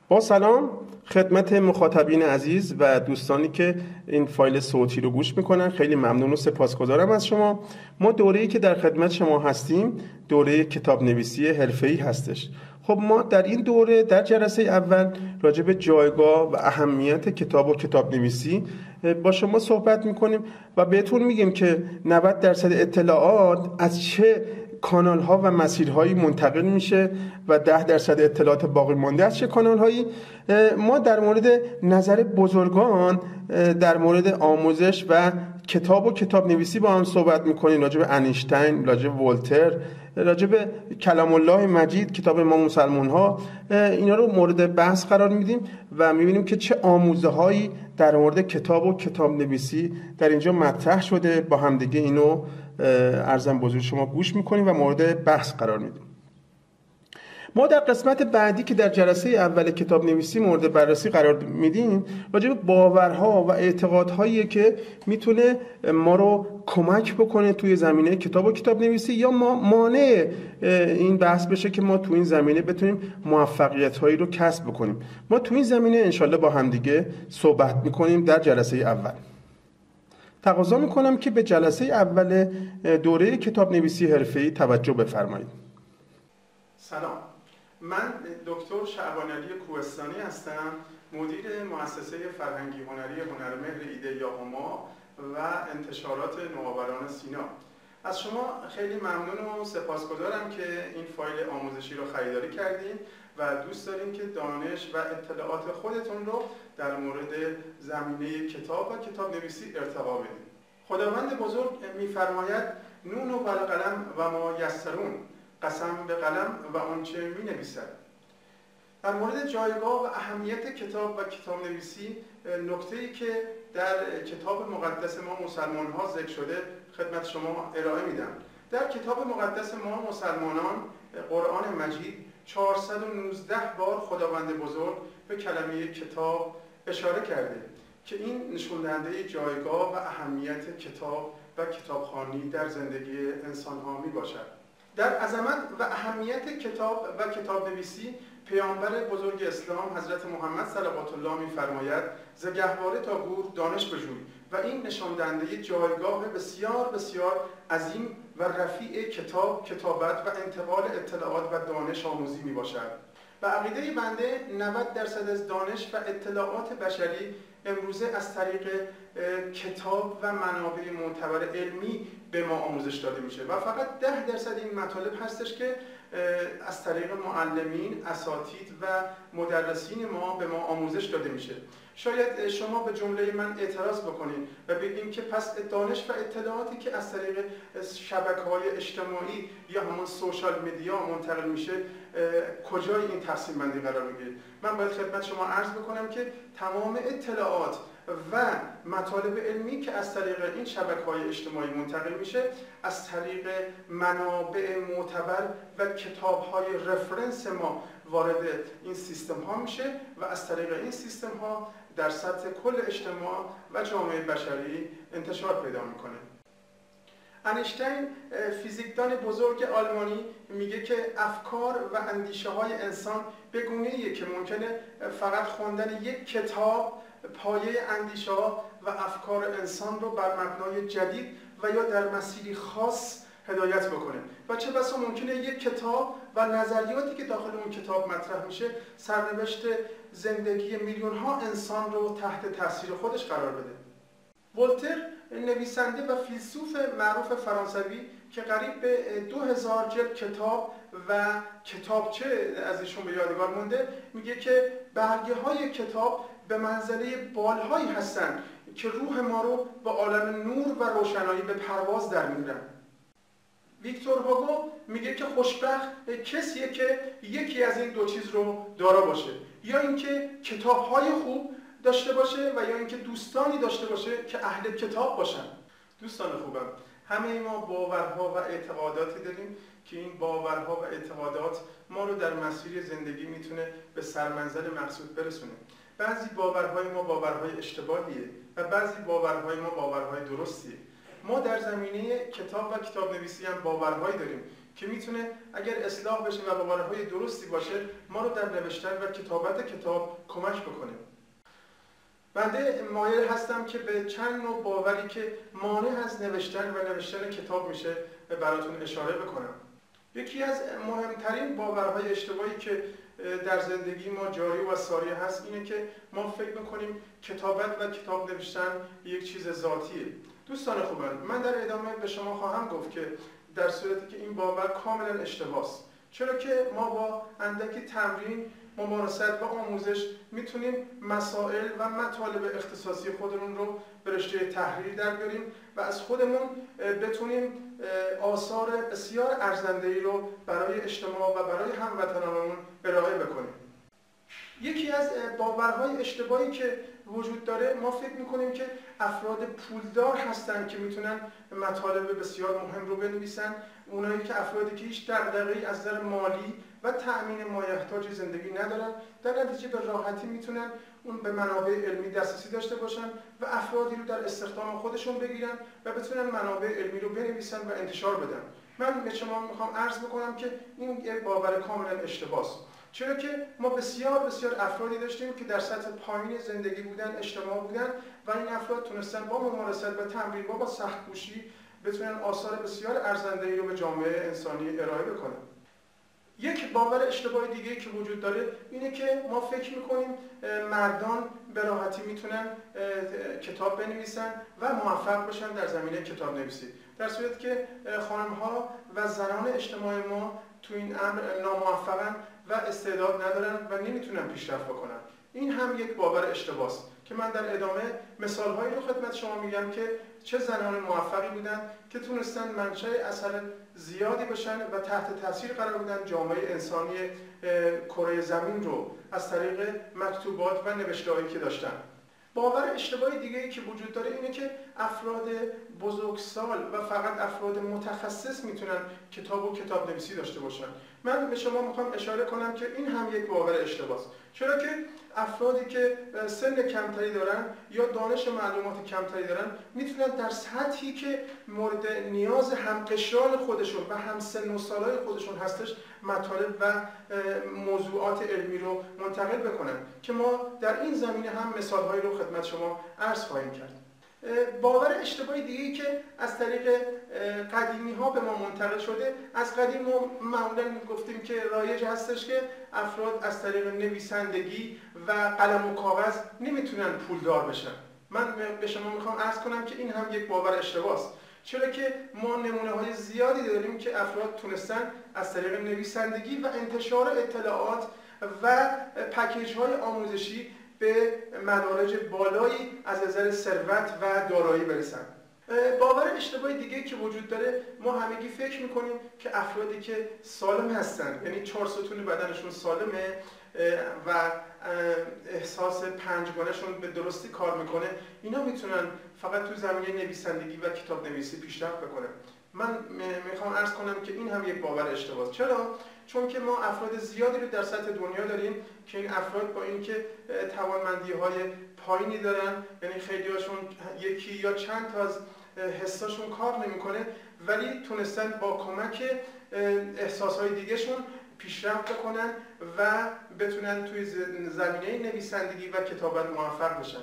با سلام خدمت مخاطبین عزیز و دوستانی که این فایل صوتی رو گوش میکنن. خیلی ممنون و سپاسگزارم از شما. ما دوره‌ای که در خدمت شما هستیم دوره کتاب نویسی حرفه‌ای هستش. خب ما در این دوره در جلسه اول راجع به جایگاه و اهمیت کتاب و کتاب نویسی با شما صحبت میکنیم و بهتون میگیم که 90% اطلاعات از چه کانال ها و مسیرهایی منتقل میشه و 10% اطلاعات باقی مانده از چه کانال هایی. ما در مورد نظر بزرگان در مورد آموزش و کتاب و کتاب نویسی با هم صحبت میکنیم، راجع به انیشتین، راجع به ولتر، راجع به کلام الله مجید کتاب ما مسلمان ها، اینا رو مورد بحث قرار میدیم و میبینیم که چه آموزه هایی در مورد کتاب و کتاب نویسی در اینجا مطرح شده. با همدیگه اینو عرضم بزرگ شما گوش میکنیم و مورد بحث قرار میدیم. ما در قسمت بعدی که در جلسه اول کتاب نویسی مورد بررسی قرار میدیم راجع به باورها و اعتقادهایی که میتونه ما رو کمک بکنه توی زمینه کتاب و کتاب نویسی یا ما مانع این بحث بشه که ما توی این زمینه بتونیم موفقیت هایی رو کسب بکنیم. ما توی این زمینه انشالله با همدیگه صحبت میکنیم در جلسه اول. تقاضا میکنم که به جلسه اول دوره کتاب نویسی حرفه‌ای توجه بفرمایید. سلام، من دکتر شعبانعلی کوهستانی هستم، مدیر مؤسسه فرهنگی هنری هنرمهر ایده یا هما و انتشارات نوآوران سینا. از شما خیلی ممنون و سپاسگزارم که این فایل آموزشی رو خریداری کردین و دوست داریم که دانش و اطلاعات خودتون رو در مورد زمینه کتاب و کتاب نویسی ارتقا بدید. خداوند بزرگ می‌فرماید نون و قلم و ما یسرون، قسم به قلم و آنچه می‌نویسد. در مورد جایگاه و اهمیت کتاب و کتاب نویسی نکته‌ای که در کتاب مقدس ما مسلمان‌ها ذکر شده خدمت شما ارائه میدم. در کتاب مقدس ما مسلمانان قرآن مجید 419 بار خداوند بزرگ به کلمه کتاب اشاره کرده که این نشون دهنده جایگاه و اهمیت کتاب و کتابخوانی در زندگی انسان‌ها میباشد. در عظمت و اهمیت کتاب و کتاب نویسی پیامبر بزرگ اسلام حضرت محمد صلوات الله می‌فرماید ز گهواره تا گور دانش بجوی و این نشان دهنده جایگاه بسیار بسیار عظیم و رفیع کتاب، کتابت و انتقال اطلاعات و دانش آموزی میباشد. به عقیده بنده 90% از دانش و اطلاعات بشری امروزه از طریق کتاب و منابع معتبر علمی به ما آموزش داده میشه و فقط 10% این مطالب هستش که از طریق معلمین، اساتید و مدرسین ما به ما آموزش داده میشه. شاید شما به جمله من اعتراض بکنید و بگید که پس دانش و اطلاعاتی که از طریق شبکه‌های اجتماعی یا همون سوشال مدیا منتقل میشه کجای این تقسیم بندی قرار میگیره؟ من باید خدمت شما عرض بکنم که تمام اطلاعات و مطالب علمی که از طریق این شبکه‌های اجتماعی منتقل میشه از طریق منابع معتبر و کتاب‌های رفرنس ما وارد این سیستم ها میشه و از طریق این سیستم ها در سطح کل اجتماع و جامعه بشری انتشار پیدا میکنه. انیشتین فیزیکدان بزرگ آلمانی میگه که افکار و اندیشه های انسان به گونه‌ایه که ممکنه فقط خوندن یک کتاب پایه اندیشه ها و افکار انسان رو بر مبنای جدید و یا در مسیری خاص هدایت بکنه و چه بسا ممکنه یک کتاب و نظریاتی که داخل اون کتاب مطرح میشه سرنوشت زندگی میلیون ها انسان رو تحت تاثیر خودش قرار بده. ولتر نویسنده و فیلسوف معروف فرانسوی که قریب به 2000 جلد کتاب و کتابچه از ایشون به یادگار مونده میگه که برگه های کتاب به منزله بالهایی هستن که روح ما رو به عالم نور و روشنایی به پرواز در می‌برن. ویکتور هوگو میگه که خوشبخت کسیه که یکی از این دو چیز رو دارا باشه، یا اینکه کتاب‌های خوب داشته باشه و یا اینکه دوستانی داشته باشه که اهل کتاب باشن. دوستان خوبم، همه ما باورها و اعتقاداتی داریم که این باورها و اعتقادات ما رو در مسیر زندگی میتونه به سرمنزل مقصود برسونه. بعضی باورهای ما باورهای اشتباهیه و بعضی باورهای ما باورهای درستیه. ما در زمینه کتاب و کتاب نویسی هم باورهایی داریم که میتونه اگر اصلاح بشه و باورهای درستی باشه ما رو در نوشتن و کتابت کتاب کمک بکنه. بنده مایل هستم که به چند نوع باوری که مانع از نوشتن و نوشتن کتاب میشه براتون اشاره بکنم. یکی از مهمترین باورهای اشتباهی که در زندگی ما جاری و ساری هست اینه که ما فکر میکنیم کتابت و کتاب نوشتن یک چیز ذاتیه. دوستان خوبم، من در ادامه به شما خواهم گفت که در صورتی که این باور کاملا اشتباهه، چرا که ما با اندکی تمرین، ممارست و آموزش میتونیم مسائل و مطالب اختصاصی خودمون رو به رشته تحریر در بیاریم و از خودمون بتونیم آثار بسیار ارزنده‌ای رو برای اجتماع و برای هموطنانمون ارائه بکنیم. یکی از باورهای اشتباهی که وجود داره، ما فکر میکنیم که افراد پولدار هستن که میتونن مطالب بسیار مهم رو بنویسن، اونایی که افرادی که هیچ دغدغه‌ای از نظر مالی و تأمین مایحتاج زندگی ندارن، در نتیجه به راحتی میتونن اون به منابع علمی دسترسی داشته باشن و افرادی رو در استخدام خودشون بگیرن و بتونن منابع علمی رو بنویسن و انتشار بدن. من به شما میخوام عرض بکنم که این یک باور کاملا اشتباهه، چرا که ما بسیار افرادی داشتیم که در سطح پایین زندگی بودن، اجتماع بودن و این افراد تونستن با ممارست و تمرین با سخت‌کوشی بتونن آثار بسیار ارزنده‌ای رو به جامعه انسانی ارائه بکنن. یک باور اشتباه دیگه که وجود داره اینه که ما فکر میکنیم مردان به راحتی میتونن کتاب بنویسن و موفق بشن در زمینه کتاب نویسی، در صورتی که خانم‌ها و زنان اجتماع ما تو این امر ناموفقن و استعداد ندارن و نمیتونن پیشرفت بکنن. این هم یک باور اشتباهه که من در ادامه مثال‌هایی رو خدمت شما میگم که چه زنان موفقی بودن که تونستن منشأ اثر زیادی بشن و تحت تاثیر قرار بدن جامعه انسانی کره زمین رو از طریق مکتوبات و نوشته‌هایی که داشتن. باور اشتباهی دیگه‌ای که وجود داره اینه که افراد بزرگسال و فقط افراد متخصص میتونن کتاب و کتاب نویسی داشته باشن. من به شما میخوام اشاره کنم که این هم یک باور اشتباهه، چرا که افرادی که سن کمتری دارن یا دانش معلومات کمتری دارن میتونن در سطحی که مورد نیاز همقشران خودشون و هم سن و سالای خودشون هستش مطالب و موضوعات علمی رو منتقل بکنن که ما در این زمینه هم مثالهایی رو خدمت شما عرض خواهیم کرد. باور اشتباهی دیگه‌ای که از طریق قدیمی ها به ما منتقل شده، از قدیم ما معمولا گفتیم که رایج هستش که افراد از طریق نویسندگی و قلم و کاغذ نمیتونن پولدار بشن. من به شما میخوام عرض کنم که این هم یک باور اشتباهه، چرا که ما نمونه‌های زیادی داریم که افراد تونستن از طریق نویسندگی و انتشار اطلاعات و پکیج‌های آموزشی به مدارج بالایی از نظر ثروت و دارایی برسن. باور اشتباهی دیگه که وجود داره، ما همگی فکر میکنیم که افرادی که سالم هستن، یعنی 4 ستون بدنشون سالمه و احساس پنجگانه‌شون به درستی کار میکنه، اینا میتونن فقط تو زمینه نویسندگی و کتاب نویسی پیشرفت بکنن. من میخوام عرض کنم که این هم یک باور اشتباهه. چرا؟ چون که ما افراد زیادی رو در سطح دنیا داریم که این افراد با اینکه توانمندی‌های پایینی دارن، یعنی خیلی‌هاشون یکی یا چند تا از حساشون کار نمی‌کنه، ولی تونستن با کمک احساس‌های دیگه‌شون پیشرفت بکنن و بتونن توی زمینه نویسندگی و کتابت موفق بشن.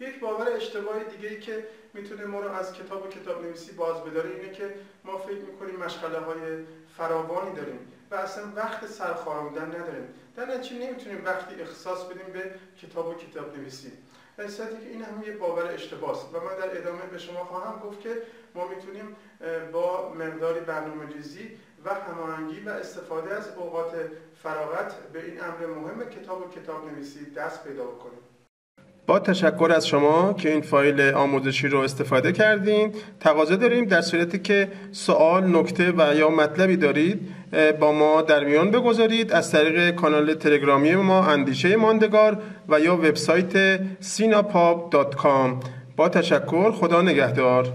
یک باور اشتباه دیگه‌ای که میتونه ما رو از کتاب و کتاب نویسی باز بداره اینه که ما فکر می‌کنیم مشغله‌های فراوانی داریم و اصلا وقت سرخاروندن نداریم. در نتیجه نمیتونیم وقتی اختصاص بدیم به کتاب و کتاب نویسی. در صورتی که این هم یک باور اشتباهه و من در ادامه به شما خواهم گفت که ما میتونیم با مقداری برنامه‌ریزی و هماهنگی و استفاده از اوقات فراغت به این امر مهم کتاب و کتاب نویسی دست پیدا بکنیم. با تشکر از شما که این فایل آموزشی رو استفاده کردین. تقاضا داریم در صورتی که سوال، نکته و یا مطلبی دارید با ما در میان بگذارید از طریق کانال تلگرامی ما اندیشه ماندگار و یا وبسایت sinapub.com. با تشکر، خدا نگهدار.